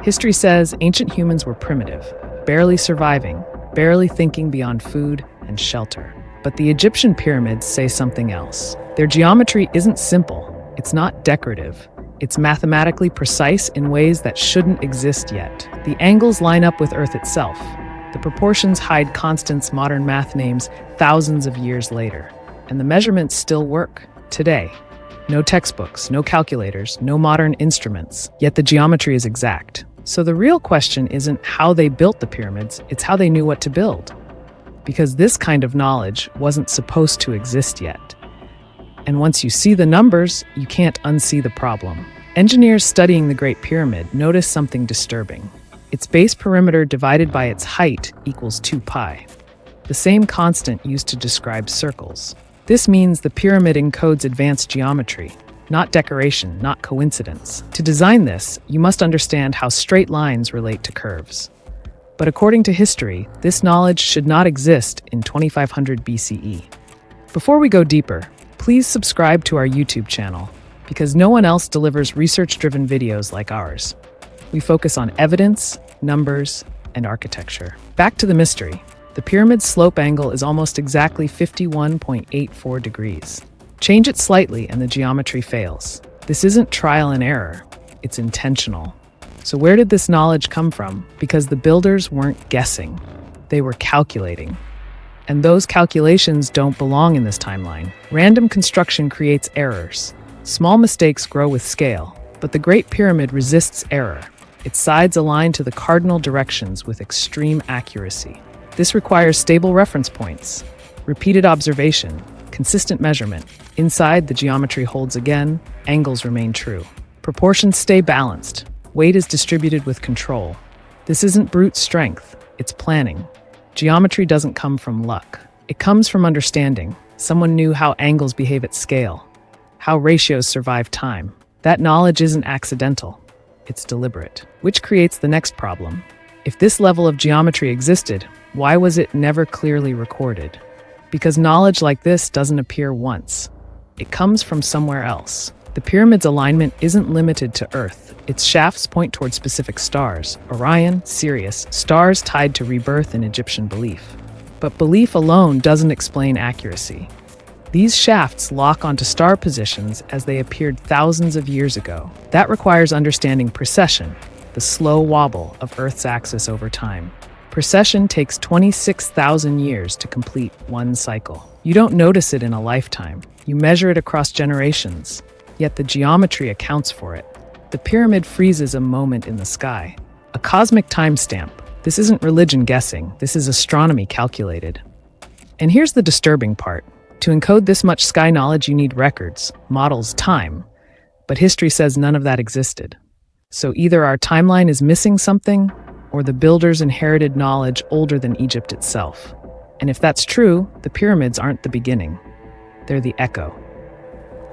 History says ancient humans were primitive, barely surviving, barely thinking beyond food and shelter. But the Egyptian pyramids say something else. Their geometry isn't simple, it's not decorative. It's mathematically precise in ways that shouldn't exist yet. The angles line up with Earth itself. The proportions hide constants modern math names thousands of years later. And the measurements still work today. No textbooks, no calculators, no modern instruments, yet the geometry is exact. So the real question isn't how they built the pyramids, it's how they knew what to build. Because this kind of knowledge wasn't supposed to exist yet. And once you see the numbers, you can't unsee the problem. Engineers studying the Great Pyramid notice something disturbing. Its base perimeter divided by its height equals 2 pi, the same constant used to describe circles. This means the pyramid encodes advanced geometry, not decoration, not coincidence. To design this, you must understand how straight lines relate to curves. But according to history, this knowledge should not exist in 2500 BCE. Before we go deeper, please subscribe to our YouTube channel, because no one else delivers research-driven videos like ours. We focus on evidence, numbers, and architecture. Back to the mystery. The pyramid's slope angle is almost exactly 51.84 degrees. Change it slightly and the geometry fails. This isn't trial and error, it's intentional. So where did this knowledge come from? Because the builders weren't guessing, they were calculating. And those calculations don't belong in this timeline. Random construction creates errors. Small mistakes grow with scale, but the Great Pyramid resists error. Its sides align to the cardinal directions with extreme accuracy. This requires stable reference points, repeated observation, consistent measurement. Inside, the geometry holds again, angles remain true. Proportions stay balanced, weight is distributed with control. This isn't brute strength, it's planning. Geometry doesn't come from luck. It comes from understanding. Someone knew how angles behave at scale, how ratios survive time. That knowledge isn't accidental, it's deliberate. Which creates the next problem. If this level of geometry existed, why was it never clearly recorded? Because knowledge like this doesn't appear once. It comes from somewhere else. The pyramid's alignment isn't limited to Earth. Its shafts point toward specific stars, Orion, Sirius, stars tied to rebirth in Egyptian belief. But belief alone doesn't explain accuracy. These shafts lock onto star positions as they appeared thousands of years ago. That requires understanding precession, the slow wobble of Earth's axis over time. Precession takes 26,000 years to complete one cycle. You don't notice it in a lifetime. You measure it across generations, yet the geometry accounts for it. The pyramid freezes a moment in the sky, a cosmic timestamp. This isn't religion guessing, this is astronomy calculated. And here's the disturbing part. To encode this much sky knowledge, you need records, models, time. But history says none of that existed. So either our timeline is missing something, or the builders inherited knowledge older than Egypt itself. And if that's true, the pyramids aren't the beginning. They're the echo.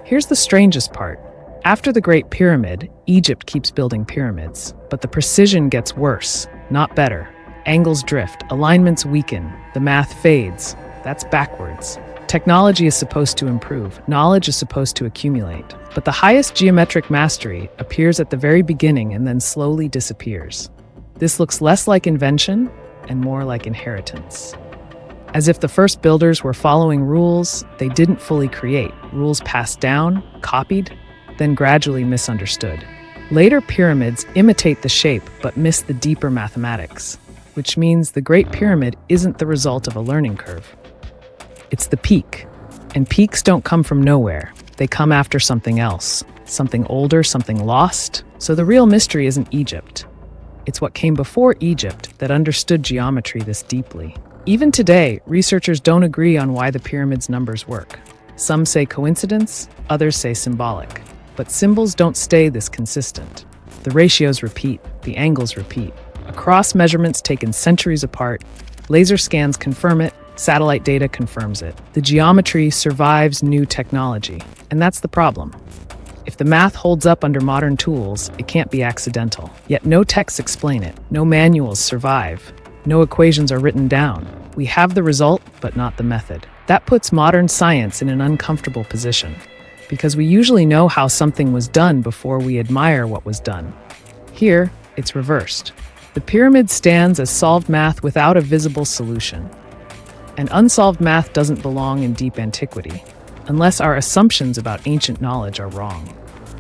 Here's the strangest part. After the Great Pyramid, Egypt keeps building pyramids, but the precision gets worse, not better. Angles drift, alignments weaken, the math fades. That's backwards. Technology is supposed to improve, knowledge is supposed to accumulate. But the highest geometric mastery appears at the very beginning and then slowly disappears. This looks less like invention and more like inheritance. As if the first builders were following rules they didn't fully create, rules passed down, copied, then gradually misunderstood. Later pyramids imitate the shape but miss the deeper mathematics, which means the Great Pyramid isn't the result of a learning curve. It's the peak, and peaks don't come from nowhere. They come after something else, something older, something lost. So the real mystery isn't Egypt. It's what came before Egypt that understood geometry this deeply. Even today, researchers don't agree on why the pyramid's numbers work. Some say coincidence, others say symbolic. But symbols don't stay this consistent. The ratios repeat, the angles repeat. Across measurements taken centuries apart, laser scans confirm it, satellite data confirms it. The geometry survives new technology, and that's the problem. If the math holds up under modern tools, it can't be accidental. Yet no texts explain it, no manuals survive, no equations are written down. We have the result, but not the method. That puts modern science in an uncomfortable position, because we usually know how something was done before we admire what was done. Here, it's reversed. The pyramid stands as solved math without a visible solution. And unsolved math doesn't belong in deep antiquity, unless our assumptions about ancient knowledge are wrong.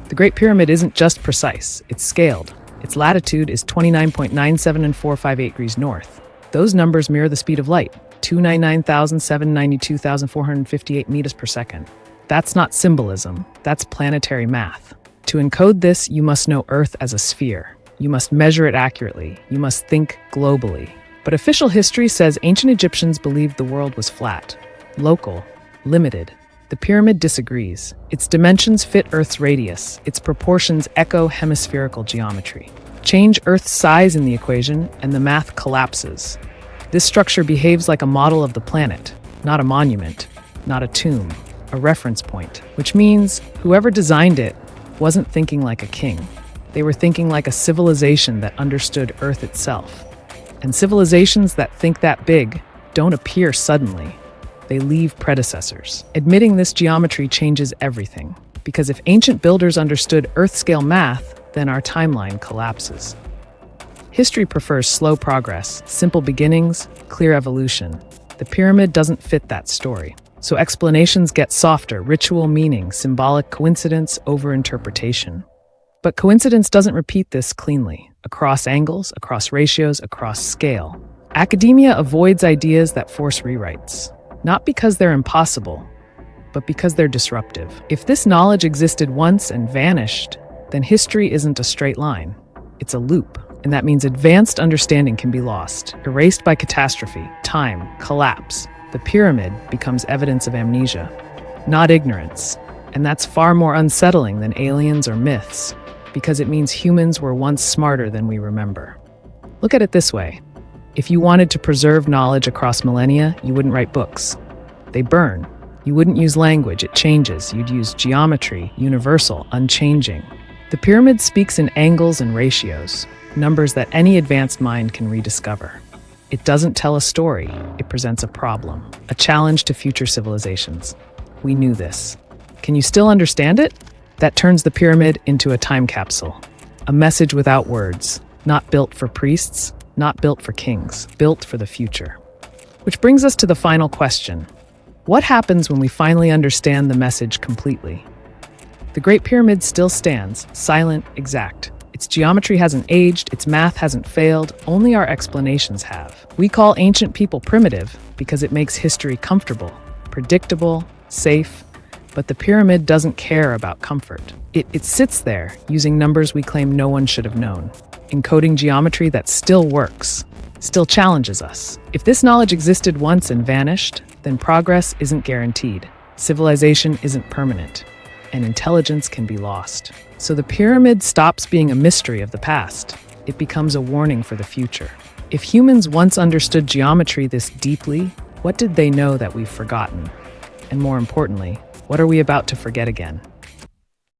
The Great Pyramid isn't just precise, it's scaled. Its latitude is 29.97 degrees north. Those numbers mirror the speed of light, 299,792,458 meters per second. That's not symbolism, that's planetary math. To encode this, you must know Earth as a sphere. You must measure it accurately. You must think globally. But official history says ancient Egyptians believed the world was flat, local, limited. The pyramid disagrees. Its dimensions fit Earth's radius. Its proportions echo hemispherical geometry. Change Earth's size in the equation, and the math collapses. This structure behaves like a model of the planet, not a monument, not a tomb, a reference point, which means whoever designed it wasn't thinking like a king. They were thinking like a civilization that understood Earth itself. And civilizations that think that big don't appear suddenly. They leave predecessors. Admitting this geometry changes everything, because if ancient builders understood Earth-scale math, then our timeline collapses. History prefers slow progress, simple beginnings, clear evolution. The pyramid doesn't fit that story. So explanations get softer, ritual meaning, symbolic coincidence over interpretation. But coincidence doesn't repeat this cleanly, across angles, across ratios, across scale. Academia avoids ideas that force rewrites, not because they're impossible, but because they're disruptive. If this knowledge existed once and vanished, then history isn't a straight line. It's a loop, and that means advanced understanding can be lost, erased by catastrophe, time, collapse. The pyramid becomes evidence of amnesia, not ignorance. And that's far more unsettling than aliens or myths, because it means humans were once smarter than we remember. Look at it this way. If you wanted to preserve knowledge across millennia, you wouldn't write books. They burn. You wouldn't use language, it changes. You'd use geometry, universal, unchanging. The pyramid speaks in angles and ratios, numbers that any advanced mind can rediscover. It doesn't tell a story, it presents a problem, a challenge to future civilizations. We knew this. Can you still understand it? That turns the pyramid into a time capsule, a message without words, not built for priests, not built for kings, built for the future. Which brings us to the final question. What happens when we finally understand the message completely? The Great Pyramid still stands, silent, exact. Its geometry hasn't aged, its math hasn't failed, only our explanations have. We call ancient people primitive because it makes history comfortable, predictable, safe. But the pyramid doesn't care about comfort. It sits there, using numbers we claim no one should have known, encoding geometry that still works, still challenges us. If this knowledge existed once and vanished, then progress isn't guaranteed, civilization isn't permanent, and intelligence can be lost. So the pyramid stops being a mystery of the past. It becomes a warning for the future. If humans once understood geometry this deeply, what did they know that we've forgotten? And more importantly, what are we about to forget again?